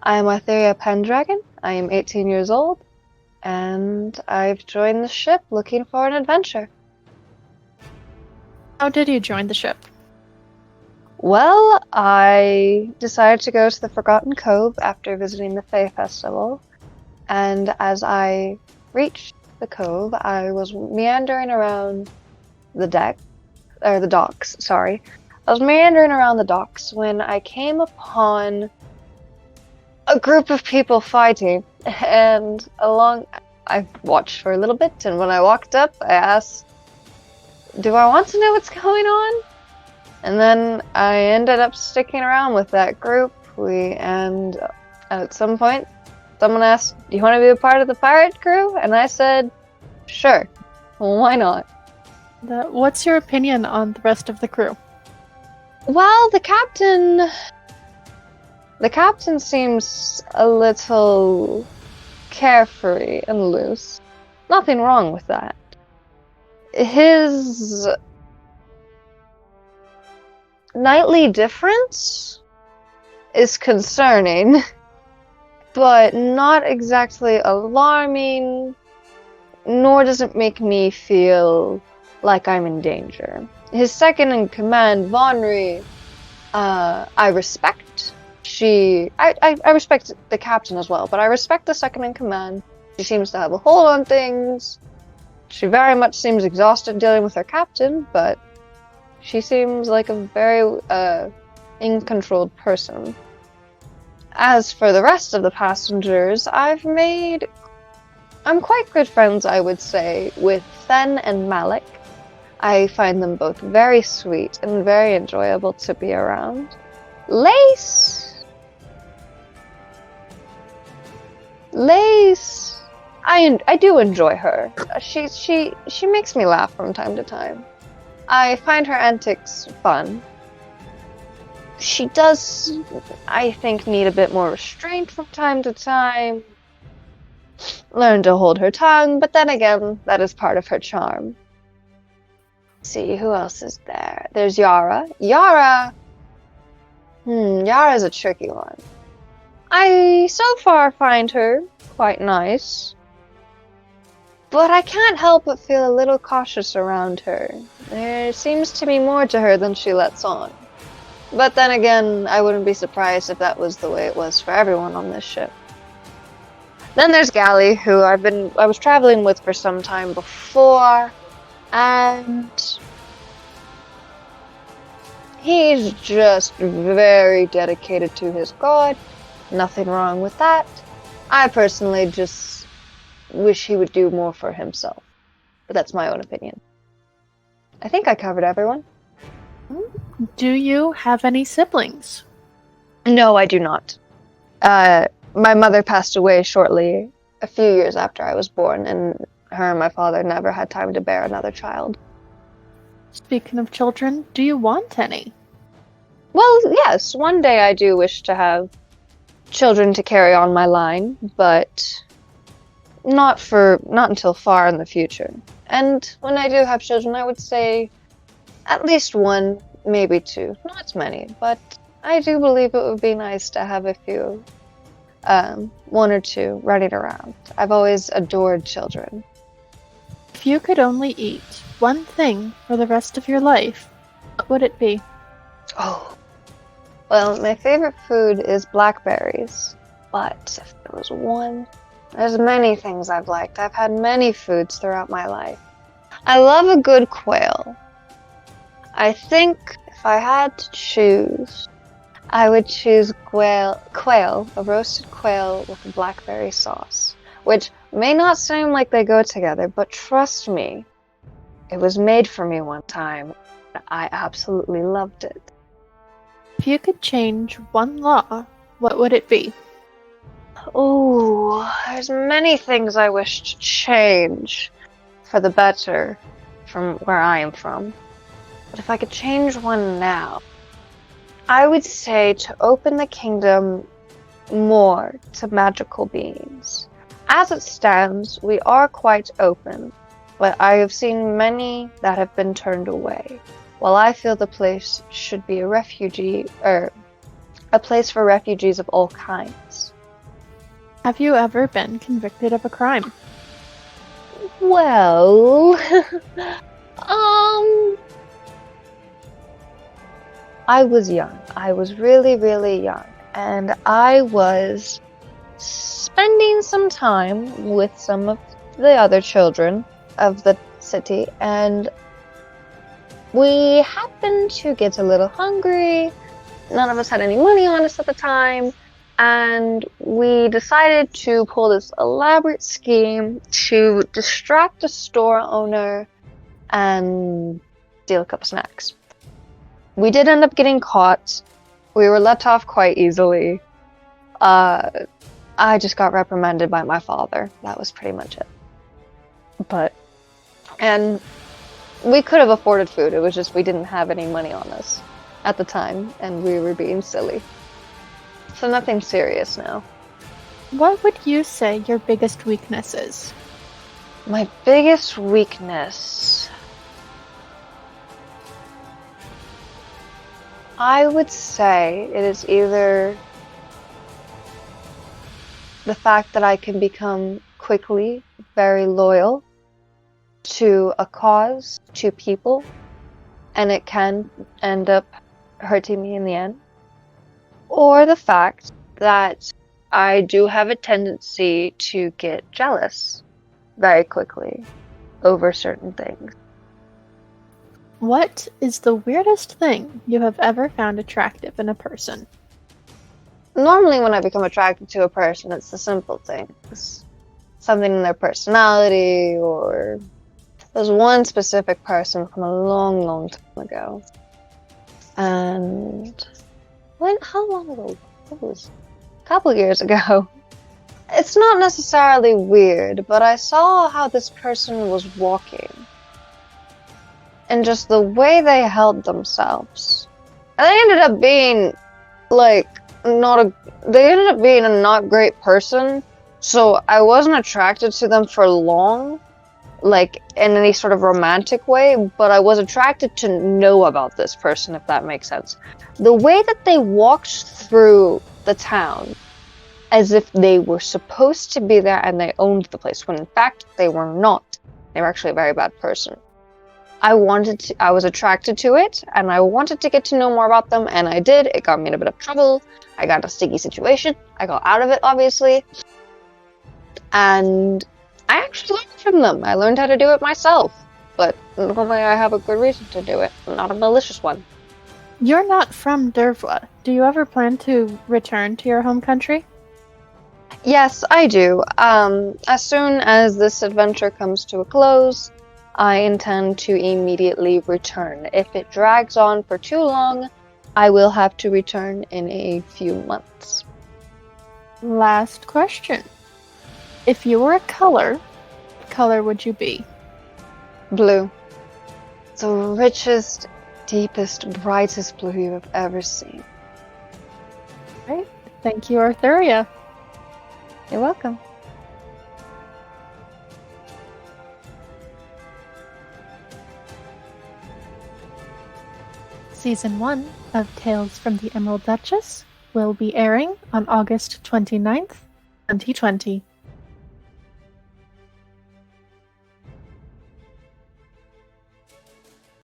I am Arthuria Pendragon. I am 18 years old, and I've joined the ship looking for an adventure. How did you join the ship? Well, I decided to go to the Forgotten Cove after visiting the Fae Festival, and as I reached the cove, I was meandering around the docks, sorry. I was meandering around the docks when I came upon a group of people fighting, and I watched for a little bit, and when I walked up, I asked, do I want to know what's going on? And then I ended up sticking around with that group. And at some point, someone asked, do you want to be a part of the pirate crew? And I said, sure. Well, why not? What's your opinion on the rest of the crew? Well, the captain seems a little carefree and loose. Nothing wrong with that. His nightly difference is concerning, but not exactly alarming, nor does it make me feel like I'm in danger. His second in command, Vonri, I respect. I respect the captain as well, but I respect the second in command. She seems to have a hold on things. She very much seems exhausted dealing with her captain, but she seems like a very in-controlled person. As for the rest of the passengers, I'm quite good friends, I would say, with Fen and Malik. I find them both very sweet and very enjoyable to be around. Lace, I do enjoy her. She makes me laugh from time to time. I find her antics fun. She does, I think, need a bit more restraint from time to time. Learn to hold her tongue, but then again, that is part of her charm. Let's see, who else is there? There's Yara. Yara's a tricky one. I so far find her quite nice, but I can't help but feel a little cautious around her. There seems to be more to her than she lets on. But then again, I wouldn't be surprised if that was the way it was for everyone on this ship. Then there's Gally, who I was traveling with for some time before, and he's just very dedicated to his god. Nothing wrong with that. I personally just wish he would do more for himself. But that's my own opinion. I think I covered everyone. Do you have any siblings? No, I do not. My mother passed away a few years after I was born, and her and my father never had time to bear another child. Speaking of children, do you want any? Well, yes, one day I do wish to have children to carry on my line, but not until far in the future. And when I do have children, I would say at least one, maybe two. Not many, but I do believe it would be nice to have a few, one or two running around. I've always adored children. If you could only eat one thing for the rest of your life, what would it be? Oh. Well, my favorite food is blackberries, but if there was one, there's many things I've liked. I've had many foods throughout my life. I love a good quail. I think if I had to choose, I would choose quail, a roasted quail with a blackberry sauce, which may not seem like they go together, but trust me, it was made for me one time. I absolutely loved it. If you could change one law, what would it be? Oh, there's many things I wish to change for the better from where I am from. But if I could change one now, I would say to open the kingdom more to magical beings. As it stands, we are quite open, but I have seen many that have been turned away. While I feel the place should be a place for refugees of all kinds. Have you ever been convicted of a crime? Well, I was young. I was really, really young. And I was spending some time with some of the other children of the city, and we happened to get a little hungry. None of us had any money on us at the time, and we decided to pull this elaborate scheme to distract the store owner and steal a couple snacks. We did end up getting caught. We were let off quite easily. I just got reprimanded by my father. That was pretty much it. And we could have afforded food. It was just we didn't have any money on us at the time, and we were being silly. So nothing serious now. What would you say your biggest weakness is? My biggest weakness, I would say it is either the fact that I can become quickly very loyal to a cause, to people, and it can end up hurting me in the end. Or the fact that I do have a tendency to get jealous very quickly over certain things. What is the weirdest thing you have ever found attractive in a person? Normally when I become attracted to a person, it's the simple things. Something in their personality, or there's one specific person from a long, long time ago. And how long ago? It was a couple years ago. It's not necessarily weird, but I saw how this person was walking. And just the way they held themselves. And they ended up being, they ended up being a not great person. So I wasn't attracted to them for long, in any sort of romantic way, but I was attracted to know about this person, if that makes sense. The way that they walked through the town, as if they were supposed to be there and they owned the place, when in fact they were not. They were actually a very bad person. I was attracted to it, and I wanted to get to know more about them, and I did. It got me in a bit of trouble. I got in a sticky situation. I got out of it, obviously. And I actually learned from them. I learned how to do it myself. But normally I have a good reason to do it, not a malicious one. You're not from Dervla. Do you ever plan to return to your home country? Yes, I do. As soon as this adventure comes to a close, I intend to immediately return. If it drags on for too long, I will have to return in a few months. Last question. If you were a color, what color would you be? Blue. The richest, deepest, brightest blue you have ever seen. Right. Thank you, Arthuria. You're welcome. Season 1 of Tales from the Emerald Duchess will be airing on August 29th, 2020.